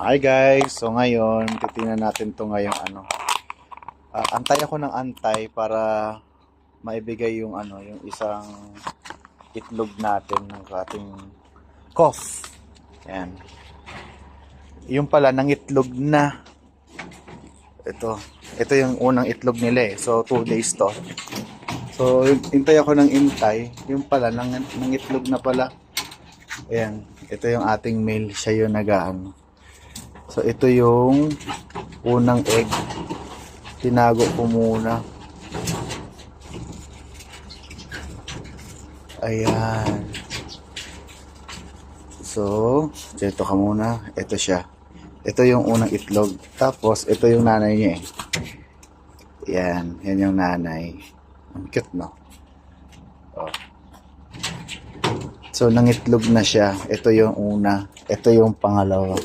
Hi guys! So ngayon, titingnan natin to ngayong antay ako ng antay para maibigay yung yung isang itlog natin ng ating cough. Yan. Yung pala ng itlog na. Ito yung unang itlog nila eh. So 2 days to. So intay ako ng intay. Yung pala ng itlog na pala. Ayan. Ito yung ating male. Siya yung nagaano. So ito yung unang egg. Tinago ko muna. Ayan. So, dito ka muna. Ito siya. Ito yung unang itlog. Tapos, ito yung nanay niya eh. Yan. Yan yung nanay. Ang cute, no? Oh. So, nangitlog na siya. Ito yung una. Ito yung pangalawa.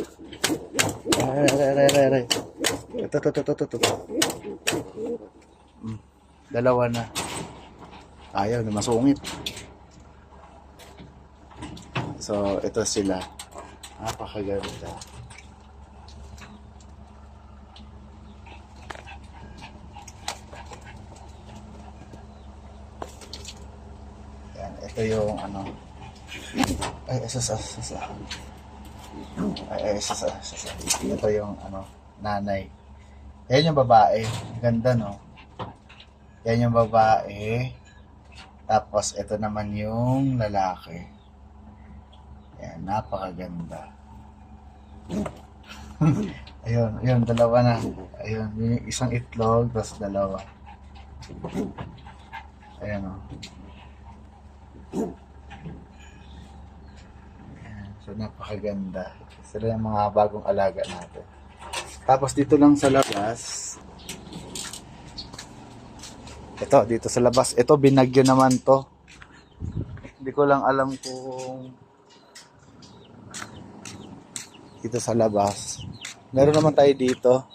Ito. Dalawa na. Ayaw na masungit. So, ito sila. Napakaganda. Yan, ito yung ay, isa. Ito yung nanay. Yan yung babae. Ganda, no? Yan yung babae. Tapos, ito naman yung lalaki. Yan, napakaganda. Ayun, dalawa na. Ayun, yung isang itlog, tapos dalawa. Ayan, o. Ayan, so, napakaganda. Sila yung mga bagong alaga natin. Tapos, dito lang sa labas. Dito sa labas. Ito, binagyo naman to. Hindi ko lang alam kung dito sa labas. Meron naman tayo dito.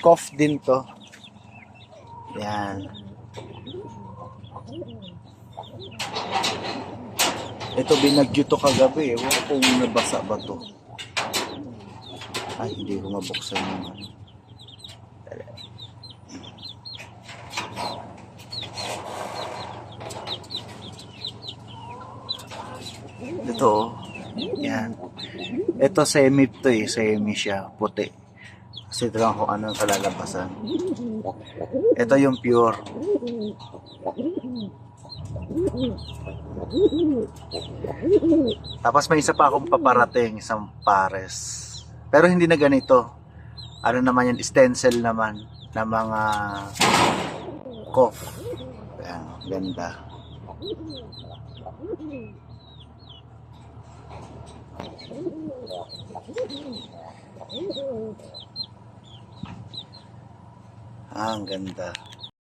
Cough din to. Yan. Ito binagyo to kagabi. Ewan kung nabasa ba to. Ay, hindi ko mabuksan yung Ito. Yan. Ito semi to eh. Semi siya. Puti. Kasi ito lang kung ano ang kalalabasan. Ito yung pure. Tapos may isa pa akong paparating. Isang pares. Pero hindi na ganito. Ano naman yan? Stencil naman. Na mga cough. Ayan. Ganda. Ang ganda.